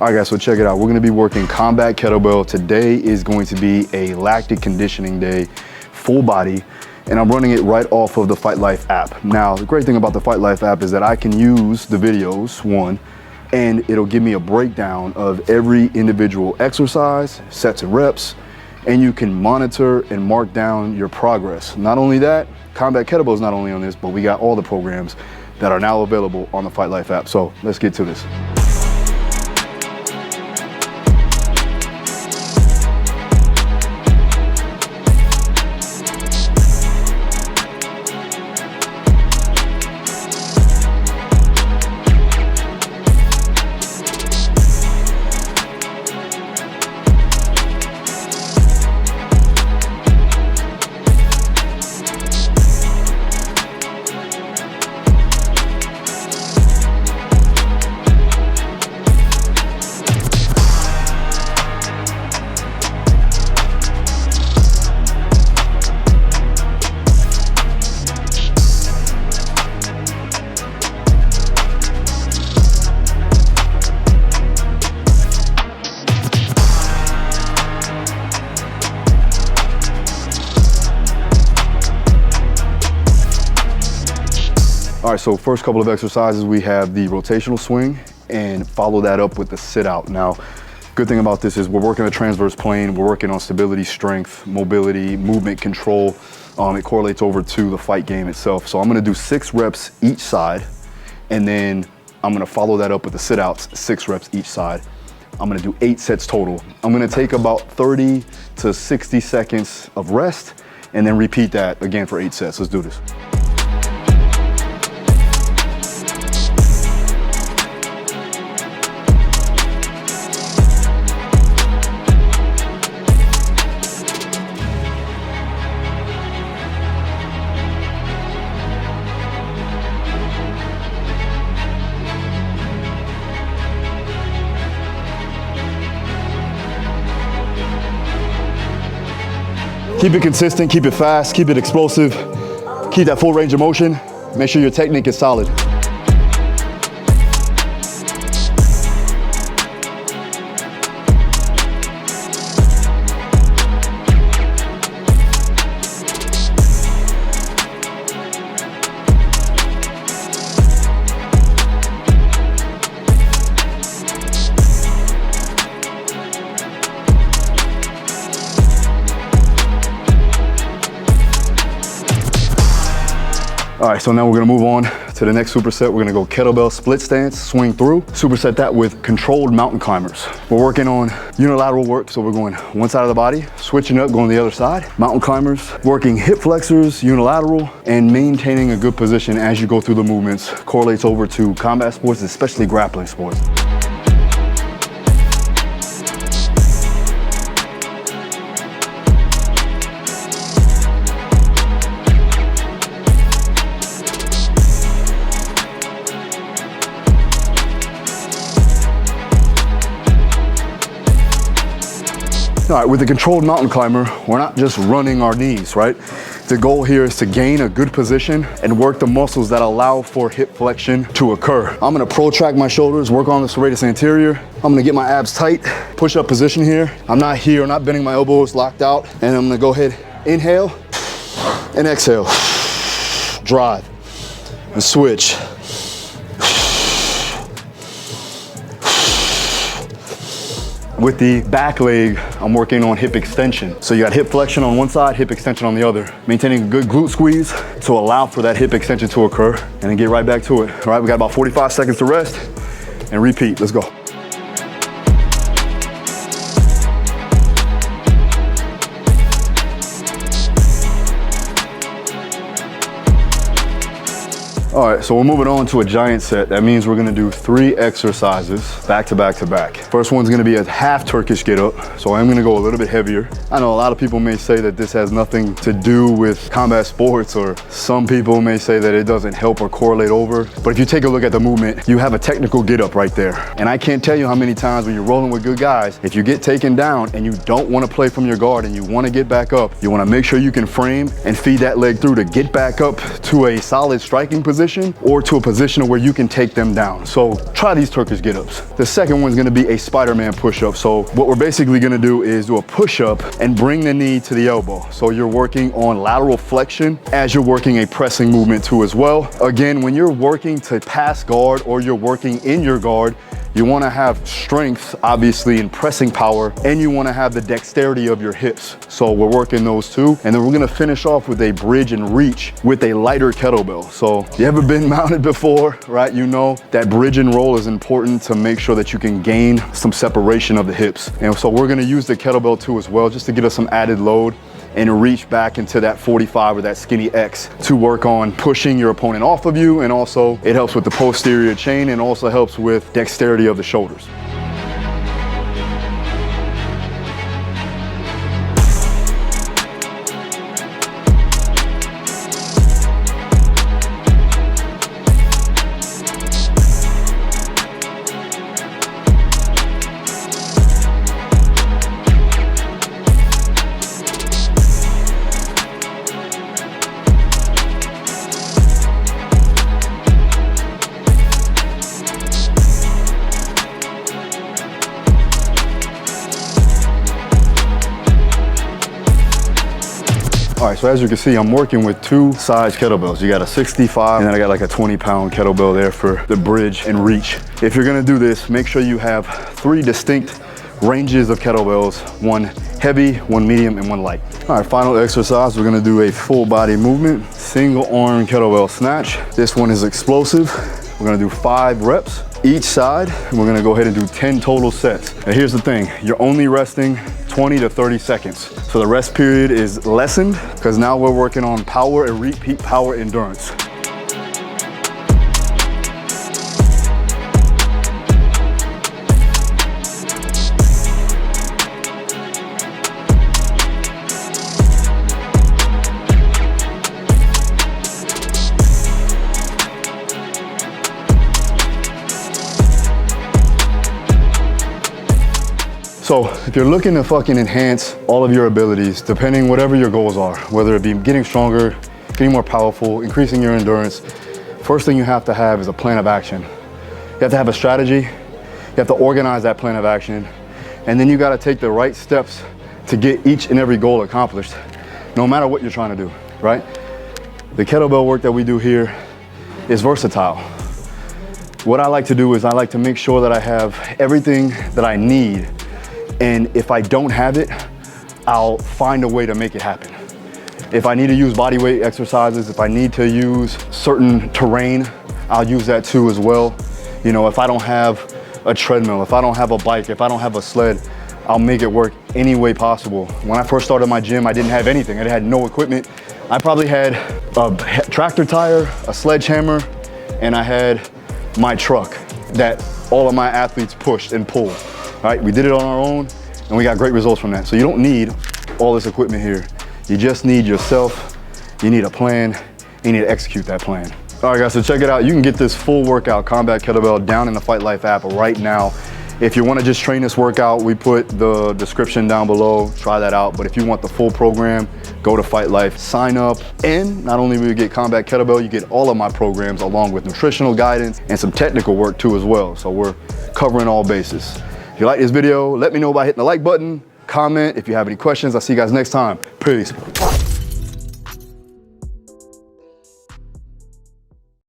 All right guys, so check it out. We're gonna be working combat kettlebell. Today is going to be a lactic conditioning day, full body, and I'm running it right off of the Fight Life app. Now, the great thing about the Fight Life app is that I can use the videos, one, and it'll give me a breakdown of every individual exercise, sets and reps, and you can monitor and mark down your progress. Not only that, combat kettlebell is not only on this, but we got all the programs that are now available on the Fight Life app. So let's get to this. All right, so first couple of exercises, we have the rotational swing and follow that up with the sit out. Now, good thing about this is we're working a transverse plane, we're working on stability, strength, mobility, movement control. It correlates over to the fight game itself. So I'm gonna do 6 reps each side, and then I'm gonna follow that up with the sit outs, 6 reps each side. I'm gonna do 8 sets total. I'm gonna take about 30 to 60 seconds of rest, and then repeat that again for 8 sets. Let's do this. Keep it consistent, keep it fast, keep it explosive, keep that full range of motion. Make sure your technique is solid. All right, so now we're gonna move on to the next superset. We're gonna go kettlebell split stance, swing through. Superset that with controlled mountain climbers. We're working on unilateral work, so we're going one side of the body, switching up, going the other side. Mountain climbers, working hip flexors, unilateral, and maintaining a good position as you go through the movements. Correlates over to combat sports, especially grappling sports. All right, with the controlled mountain climber, we're not just running our knees, right? The goal here is to gain a good position and work the muscles that allow for hip flexion to occur. I'm gonna protract my shoulders, work on the serratus anterior. I'm gonna get my abs tight, push up position here. I'm not bending my elbows, locked out. And I'm gonna go ahead, inhale and exhale. Drive and switch. With the back leg, I'm working on hip extension. So you got hip flexion on one side, hip extension on the other. Maintaining a good glute squeeze to allow for that hip extension to occur, and then get right back to it. All right, we got about 45 seconds to rest and repeat. Let's go. All right, so we're moving on to a giant set. That means we're gonna do 3 exercises back to back to back. First one's gonna be a half Turkish get up. So I'm gonna go a little bit heavier. I know a lot of people may say that this has nothing to do with combat sports, or some people may say that it doesn't help or correlate over. But if you take a look at the movement, you have a technical get up right there. And I can't tell you how many times when you're rolling with good guys, if you get taken down and you don't wanna play from your guard and you wanna get back up, you wanna make sure you can frame and feed that leg through to get back up to a solid striking position position or to a position where you can take them down. So try these Turkish get-ups. The second one's gonna be a Spider-Man push-up. So what we're basically gonna do is do a push-up and bring the knee to the elbow. So you're working on lateral flexion as you're working a pressing movement too as well. Again, when you're working to pass guard or you're working in your guard, you want to have strength, obviously, in pressing power, and you want to have the dexterity of your hips. So we're working those two. And then we're going to finish off with a bridge and reach with a lighter kettlebell. So if you ever been mounted before, right, you know that bridge and roll is important to make sure that you can gain some separation of the hips. And so we're going to use the kettlebell too as well, just to get us some added load and reach back into that 45 or that skinny X to work on pushing your opponent off of you. And also it helps with the posterior chain and also helps with dexterity of the shoulders. All right, so as you can see, I'm working with two size kettlebells. You got a 65, and then I got like a 20-pound kettlebell there for the bridge and reach. If you're gonna do this, make sure you have 3 distinct ranges of kettlebells, one heavy, one medium, and one light. All right, final exercise, we're gonna do a full body movement, single arm kettlebell snatch. This one is explosive. We're gonna do 5 reps each side, and we're gonna go ahead and do 10 total sets. Now here's the thing, you're only resting 20 to 30 seconds. So the rest period is lessened because now we're working on power and repeat power endurance. So if you're looking to fucking enhance all of your abilities, depending whatever your goals are, whether it be getting stronger, getting more powerful, increasing your endurance, first thing you have to have is a plan of action. You have to have a strategy, you have to organize that plan of action, and then you gotta take the right steps to get each and every goal accomplished, no matter what you're trying to do, right? The kettlebell work that we do here is versatile. What I like to do is I like to make sure that I have everything that I need. And if I don't have it, I'll find a way to make it happen. If I need to use body weight exercises, if I need to use certain terrain, I'll use that too as well. You know, if I don't have a treadmill, if I don't have a bike, if I don't have a sled, I'll make it work any way possible. When I first started my gym, I didn't have anything. I had no equipment. I probably had a tractor tire, a sledgehammer, and I had my truck that all of my athletes pushed and pulled. Right, we did it on our own and we got great results from that. So you don't need all this equipment here. You just need yourself, you need a plan, and you need to execute that plan. All right guys, so check it out. You can get this full workout combat kettlebell down in the Fight Life app right now. If you wanna just train this workout, we put the description down below, try that out. But if you want the full program, go to Fight Life, sign up, and not only will you get combat kettlebell, you get all of my programs along with nutritional guidance and some technical work too as well. So we're covering all bases. If you like this video, let me know by hitting the like button, comment if you have any questions. I'll see you guys next time. Peace.